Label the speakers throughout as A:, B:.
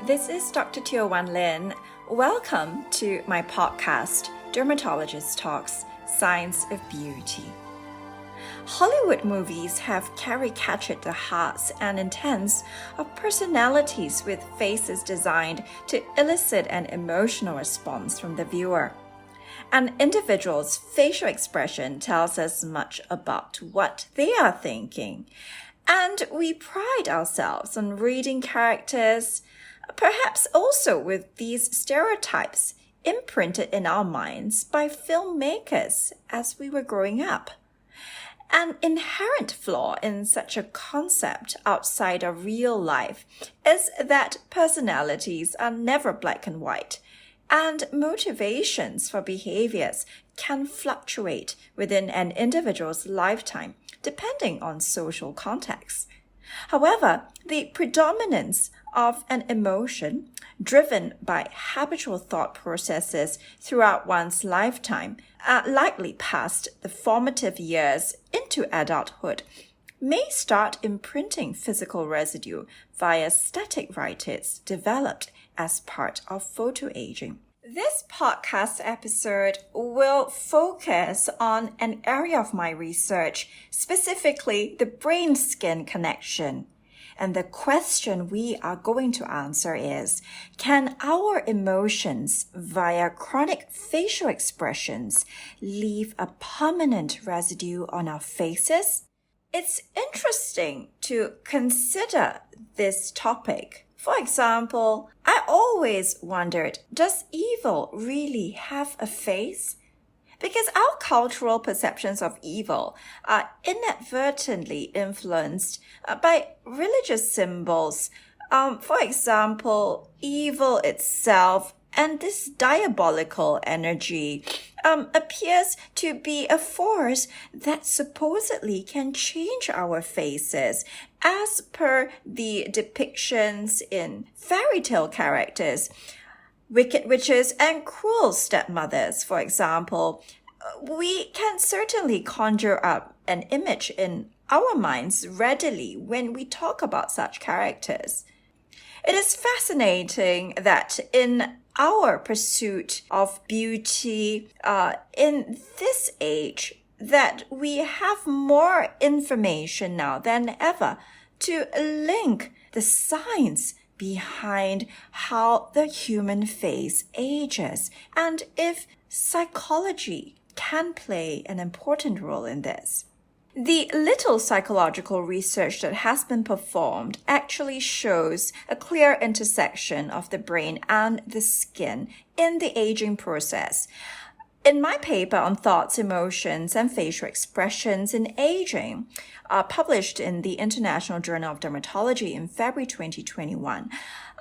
A: This is Dr. Teo WL. Welcome to my podcast, Dermatologist Talks, Science of Beauty. Hollywood movies have caricatured the hearts and intents of personalities with faces designed to elicit an emotional response from the viewer. An individual's facial expression tells us much about what they are thinking, and we pride ourselves on reading characters, perhaps also with these stereotypes imprinted in our minds by filmmakers as we were growing up. An inherent flaw in such a concept outside of real life is that personalities are never black and white, and motivations for behaviours can fluctuate within an individual's lifetime depending on social context. However, the predominance of an emotion driven by habitual thought processes throughout one's lifetime, likely past the formative years into adulthood, may start imprinting physical residue via static rhytids developed as part of photoaging. This podcast episode will focus on an area of my research, specifically the brain-skin connection. And the question we are going to answer is, can our emotions via chronic facial expressions leave a permanent residue on our faces? It's interesting to consider this topic. For example, I always wondered, does evil really have a face? Because our cultural perceptions of evil are inadvertently influenced by religious symbols. For example, evil itself and this diabolical energy appears to be a force that supposedly can change our faces as per the depictions in fairy tale characters. Wicked witches and cruel stepmothers, for example, we can certainly conjure up an image in our minds readily when we talk about such characters. It is fascinating that in our pursuit of beauty in this age, that we have more information now than ever to link the science behind how the human face ages, and if psychology can play an important role in this. The little psychological research that has been performed actually shows a clear intersection of the brain and the skin in the aging process. In my paper on thoughts, emotions, and facial expressions in aging, published in the International Journal of Dermatology in February 2021,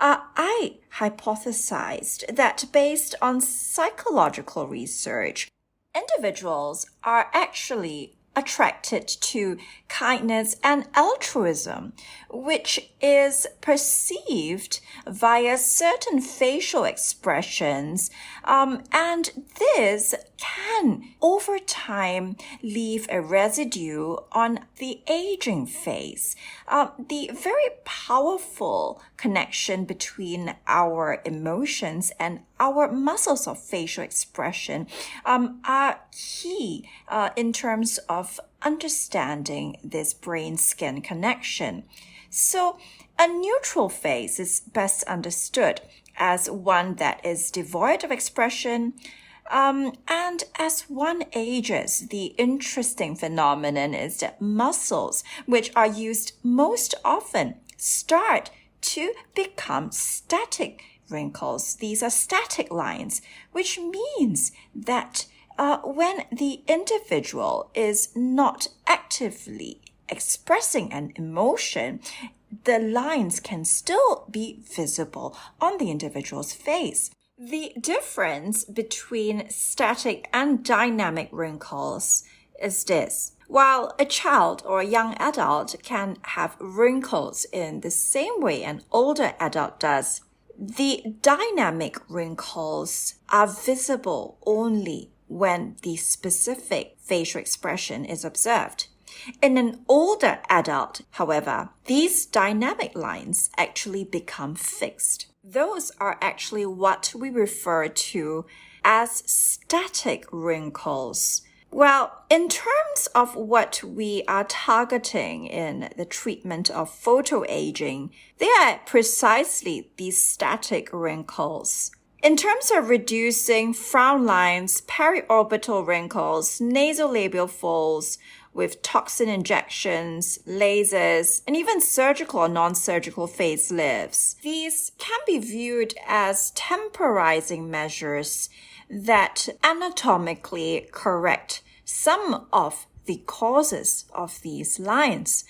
A: I hypothesized that based on psychological research, individuals are actually attracted to kindness and altruism, which is perceived via certain facial expressions, and this can, over time, leave a residue on the aging face. The very powerful connection between our emotions and our muscles of facial expression are key in terms of understanding this brain-skin connection. So, a neutral face is best understood as one that is devoid of expression, and as one ages, the interesting phenomenon is that muscles, which are used most often, start to become static wrinkles. These are static lines, which means that when the individual is not actively expressing an emotion, the lines can still be visible on the individual's face. The difference between static and dynamic wrinkles is this. While a child or a young adult can have wrinkles in the same way an older adult does, the dynamic wrinkles are visible only when the specific facial expression is observed. In an older adult, however, these dynamic lines actually become fixed. Those are actually what we refer to as static wrinkles. Well, in terms of what we are targeting in the treatment of photoaging, they are precisely these static wrinkles. In terms of reducing frown lines, periorbital wrinkles, nasolabial folds with toxin injections, lasers, and even surgical or non-surgical facelifts, these can be viewed as temporizing measures that anatomically correct some of the causes of these lines.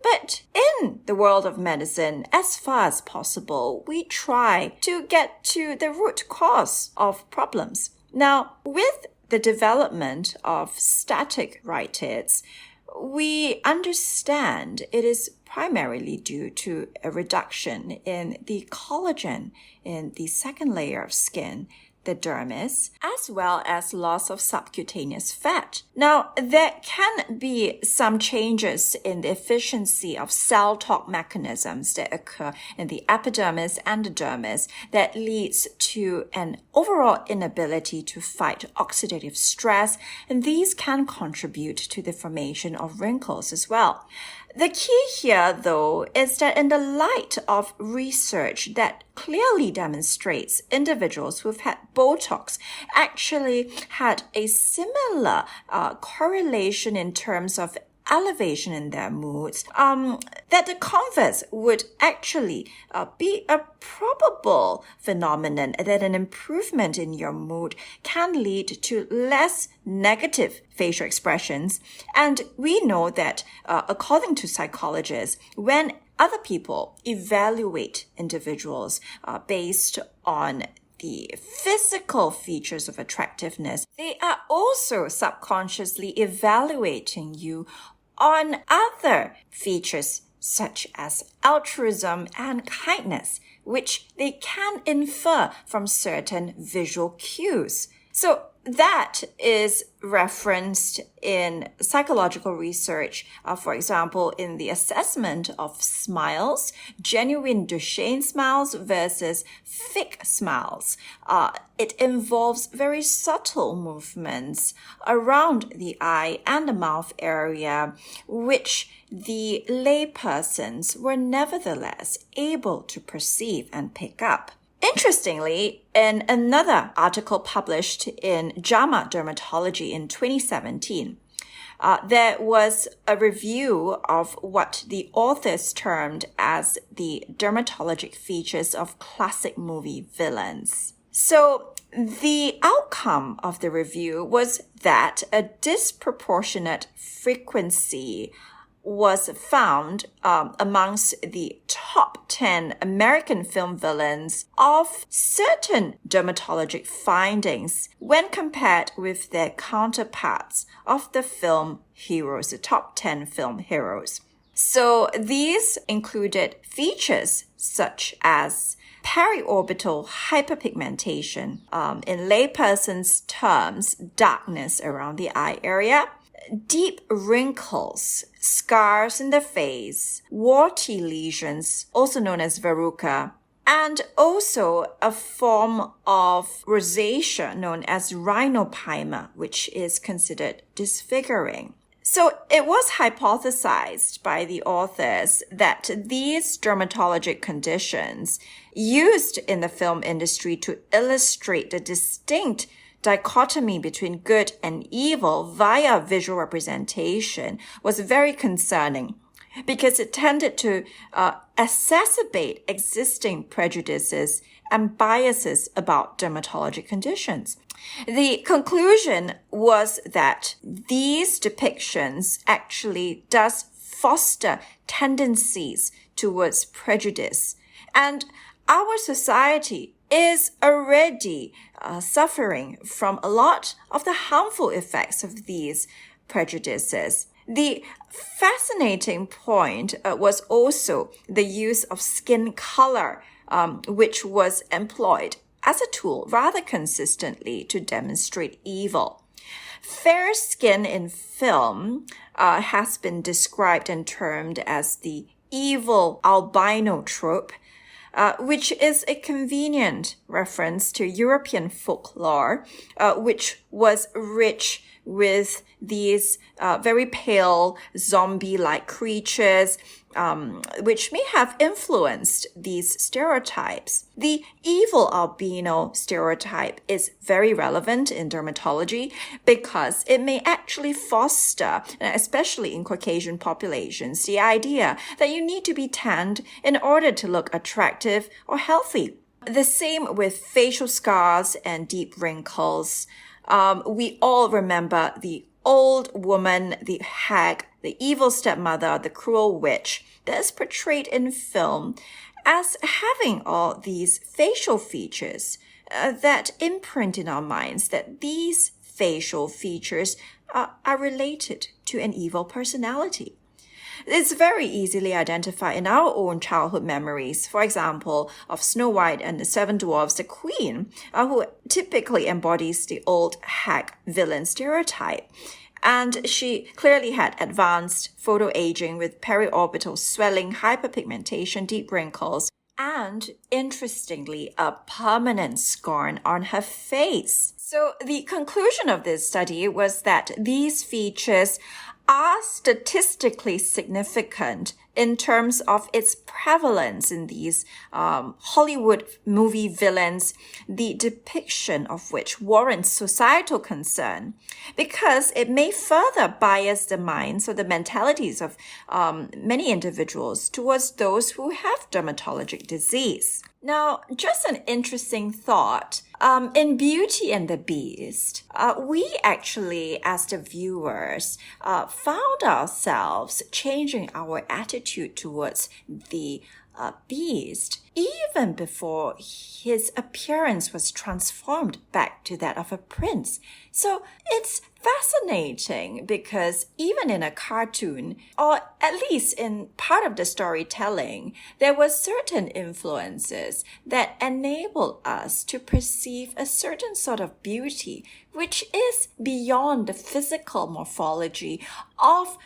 A: But in the world of medicine, as far as possible, we try to get to the root cause of problems. Now, with the development of static rhytids, we understand it is primarily due to a reduction in the collagen in the second layer of skin, the dermis, as well as loss of subcutaneous fat. Now, there can be some changes in the efficiency of cell-talk mechanisms that occur in the epidermis and the dermis that leads to an overall inability to fight oxidative stress, and these can contribute to the formation of wrinkles as well. The key here, though, is that in the light of research that clearly demonstrates individuals who've had Botox actually had a similar correlation in terms of elevation in their moods, that the converse would actually be a probable phenomenon, that an improvement in your mood can lead to less negative facial expressions. And we know that, according to psychologists, when other people evaluate individuals based on the physical features of attractiveness, they are also subconsciously evaluating you on other features such as altruism and kindness, which they can infer from certain visual cues. So that is referenced in psychological research, for example, in the assessment of smiles, genuine Duchenne smiles versus fake smiles. It involves very subtle movements around the eye and the mouth area, which the laypersons were nevertheless able to perceive and pick up. Interestingly, in another article published in JAMA Dermatology in 2017, there was a review of what the authors termed as the dermatologic features of classic movie villains. So the outcome of the review was that a disproportionate frequency was found amongst the top 10 American film villains of certain dermatologic findings when compared with their counterparts of the film heroes, the top 10 film heroes. So these included features such as periorbital hyperpigmentation, in layperson's terms, darkness around the eye area, deep wrinkles, scars in the face, warty lesions, also known as verruca, and also a form of rosacea known as rhinopyma, which is considered disfiguring. So it was hypothesized by the authors that these dermatologic conditions used in the film industry to illustrate the distinct dichotomy between good and evil via visual representation was very concerning because it tended to exacerbate existing prejudices and biases about dermatologic conditions. The conclusion was that these depictions actually does foster tendencies towards prejudice, and our society is already suffering from a lot of the harmful effects of these prejudices. The fascinating point was also the use of skin color, which was employed as a tool rather consistently to demonstrate evil. Fair skin in film has been described and termed as the evil albino trope, which is a convenient reference to European folklore, which was rich with these very pale zombie-like creatures, which may have influenced these stereotypes. The evil albino stereotype is very relevant in dermatology because it may actually foster, especially in Caucasian populations, the idea that you need to be tanned in order to look attractive or healthy. The same with facial scars and deep wrinkles. We all remember the old woman, the hag, the evil stepmother, the cruel witch that is portrayed in film as having all these facial features that imprint in our minds that these facial features are related to an evil personality. It's very easily identified in our own childhood memories, for example, of Snow White and the Seven Dwarfs, the Queen, who typically embodies the old hag villain stereotype. And she clearly had advanced photoaging with periorbital swelling, hyperpigmentation, deep wrinkles, and, interestingly, a permanent scar on her face. So the conclusion of this study was that these features are statistically significant in terms of its prevalence in these Hollywood movie villains, the depiction of which warrants societal concern because it may further bias the minds or the mentalities of many individuals towards those who have dermatologic disease. Now, just an interesting thought. In Beauty and the Beast, we actually, as the viewers, found ourselves changing our attitude towards the Beast even before his appearance was transformed back to that of a prince. So it's fascinating because even in a cartoon, or at least in part of the storytelling, there were certain influences that enable us to perceive a certain sort of beauty, which is beyond the physical morphology of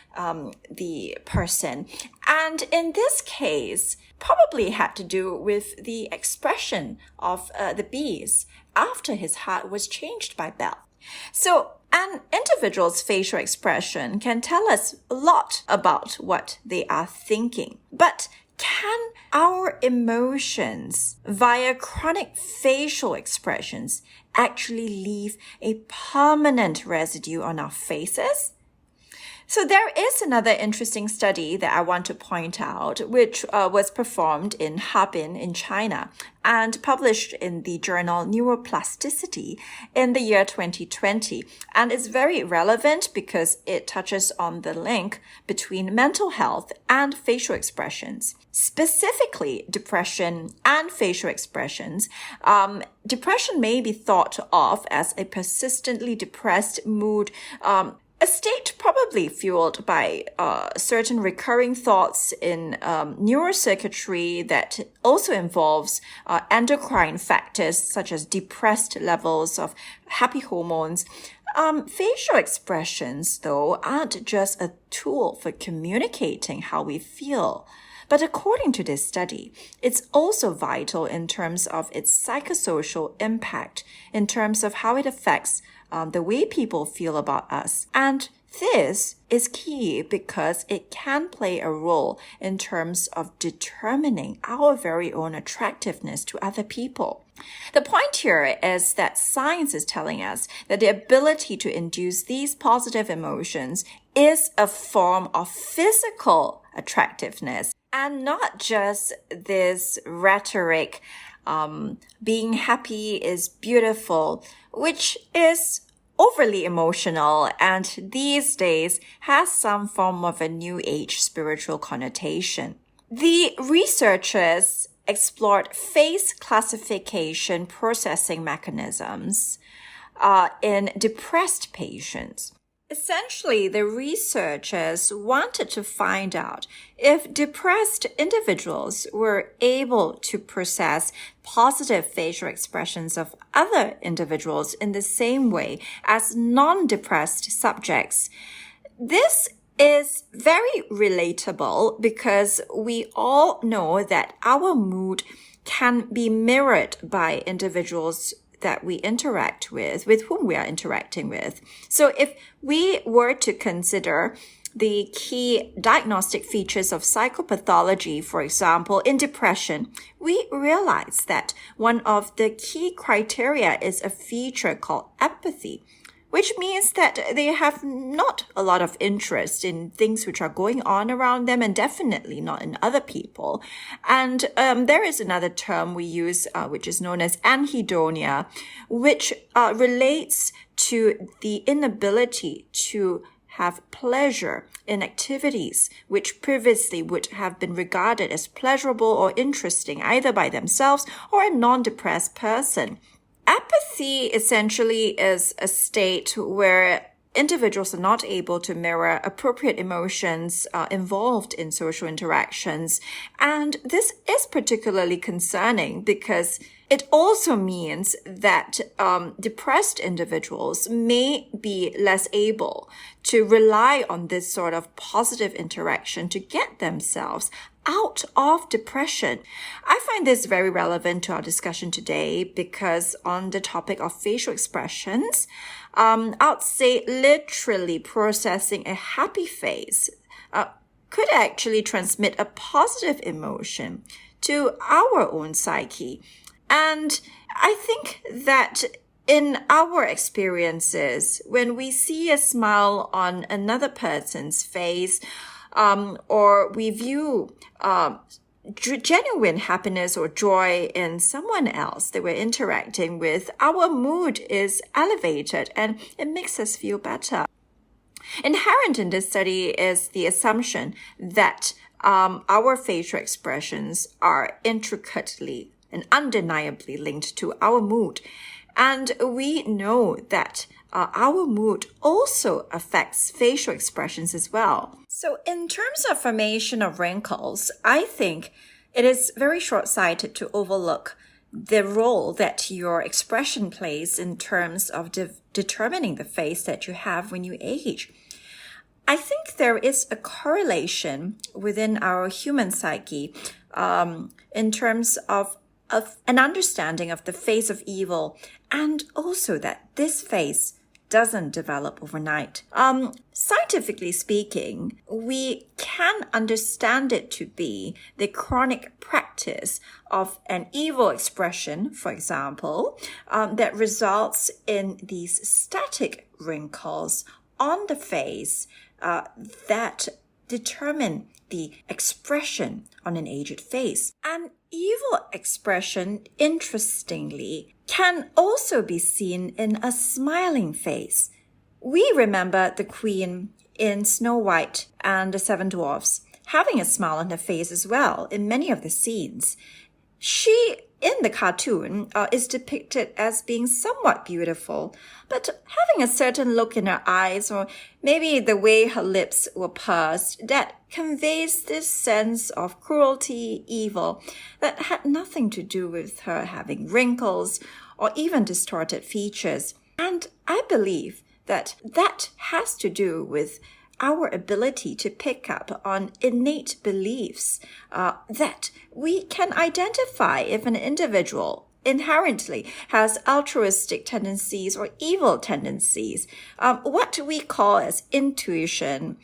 A: the person. And in this case, probably had to do with the expression of the Beast after his heart was changed by Belle. So an individual's facial expression can tell us a lot about what they are thinking. But can our emotions via chronic facial expressions actually leave a permanent residue on our faces? So there is another interesting study that I want to point out, which was performed in Harbin in China and published in the journal Neuroplasticity in the year 2020. And it's very relevant because it touches on the link between mental health and facial expressions, specifically depression and facial expressions. Depression may be thought of as a persistently depressed mood, a state probably fueled by certain recurring thoughts in neurocircuitry that also involves endocrine factors such as depressed levels of happy hormones. Facial expressions, though, aren't just a tool for communicating how we feel. But according to this study, it's also vital in terms of its psychosocial impact, in terms of how it affects the way people feel about us. And this is key because it can play a role in terms of determining our very own attractiveness to other people. The point here is that science is telling us that the ability to induce these positive emotions is a form of physical attractiveness and not just this rhetoric, being happy is beautiful, which is overly emotional and these days has some form of a new age spiritual connotation. The researchers explored face classification processing mechanisms in depressed patients. Essentially, the researchers wanted to find out if depressed individuals were able to process positive facial expressions of other individuals in the same way as non-depressed subjects. This is very relatable because we all know that our mood can be mirrored by individuals that we interact with whom we are interacting with. So if we were to consider the key diagnostic features of psychopathology, for example, in depression, we realize that one of the key criteria is a feature called apathy, which means that they have not a lot of interest in things which are going on around them, and definitely not in other people. And there is another term we use, which is known as anhedonia, which relates to the inability to have pleasure in activities which previously would have been regarded as pleasurable or interesting, either by themselves or a non-depressed person. Apathy essentially is a state where individuals are not able to mirror appropriate emotions involved in social interactions. And this is particularly concerning because it also means that depressed individuals may be less able to rely on this sort of positive interaction to get themselves out of depression. I find this very relevant to our discussion today because on the topic of facial expressions, I'd say literally processing a happy face could actually transmit a positive emotion to our own psyche. And I think that in our experiences, when we see a smile on another person's face, or we view genuine happiness or joy in someone else that we're interacting with, our mood is elevated and it makes us feel better. Inherent in this study is the assumption that our facial expressions are intricately and undeniably linked to our mood. And we know that our mood also affects facial expressions as well. So in terms of formation of wrinkles, I think it is very short-sighted to overlook the role that your expression plays in terms of determining the face that you have when you age. I think there is a correlation within our human psyche in terms of an understanding of the face of evil, and also that this face doesn't develop overnight. Scientifically speaking, we can understand it to be the chronic practice of an evil expression, for example, that results in these static wrinkles on the face that determine the expression on an aged face. An evil expression, interestingly, can also be seen in a smiling face. We remember the Queen in Snow White and the Seven Dwarfs having a smile on her face as well in many of the scenes. She, in the cartoon, is depicted as being somewhat beautiful, but having a certain look in her eyes, or maybe the way her lips were pursed, that conveys this sense of cruelty, evil, that had nothing to do with her having wrinkles or even distorted features. And I believe that has to do with our ability to pick up on innate beliefs, that we can identify if an individual inherently has altruistic tendencies or evil tendencies, what we call as intuition.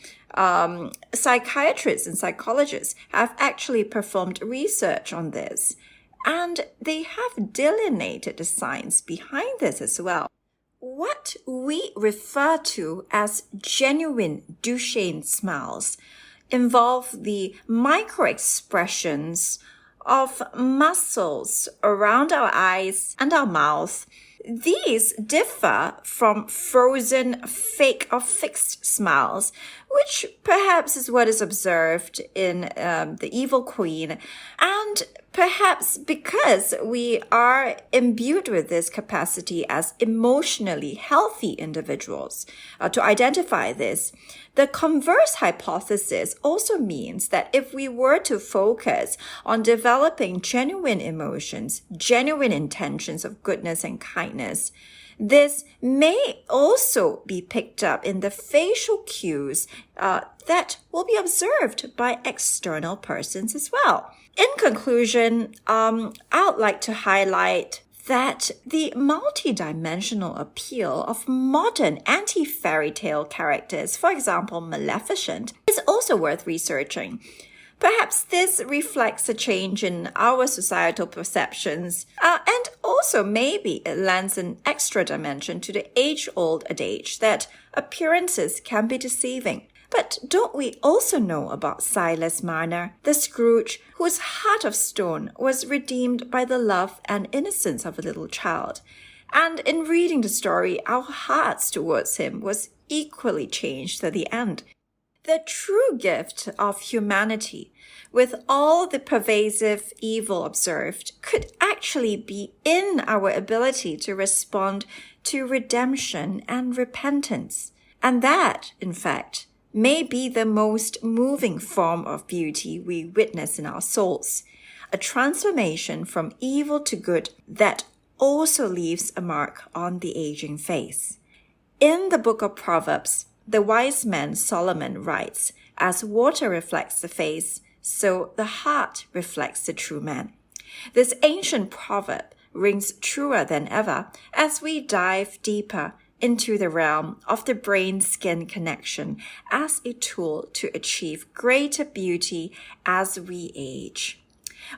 A: Psychiatrists and psychologists have actually performed research on this, and they have delineated the science behind this as well. What we refer to as genuine Duchenne smiles involve the micro-expressions of muscles around our eyes and our mouth. These differ from frozen, fake or fixed smiles, which perhaps is what is observed in the Evil Queen, and perhaps because we are imbued with this capacity as emotionally healthy individuals to identify this. The converse hypothesis also means that if we were to focus on developing genuine emotions, genuine intentions of goodness and kindness, this may also be picked up in the facial cues that will be observed by external persons as well. In conclusion, I'd like to highlight that the multi-dimensional appeal of modern anti-fairy tale characters, for example, Maleficent, is also worth researching. Perhaps this reflects a change in our societal perceptions, and also maybe it lends an extra dimension to the age-old adage that appearances can be deceiving. But don't we also know about Silas Marner, the Scrooge whose heart of stone was redeemed by the love and innocence of a little child? And in reading the story, our hearts towards him was equally changed at the end. The true gift of humanity, with all the pervasive evil observed, could actually be in our ability to respond to redemption and repentance. And that, in fact, may be the most moving form of beauty we witness in our souls, a transformation from evil to good that also leaves a mark on the aging face. In the book of Proverbs, the wise man Solomon writes, "As water reflects the face, so the heart reflects the true man." This ancient proverb rings truer than ever as we dive deeper into the realm of the brain-skin connection as a tool to achieve greater beauty as we age.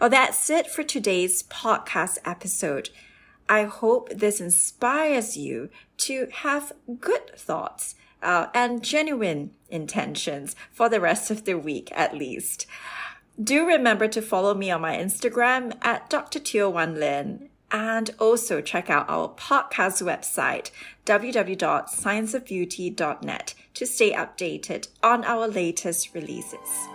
A: Well, that's it for today's podcast episode. I hope this inspires you to have good thoughts and genuine intentions for the rest of the week at least. Do remember to follow me on my Instagram at Dr. Teo WL. And also check out our podcast website, www.scienceofbeauty.net, to stay updated on our latest releases.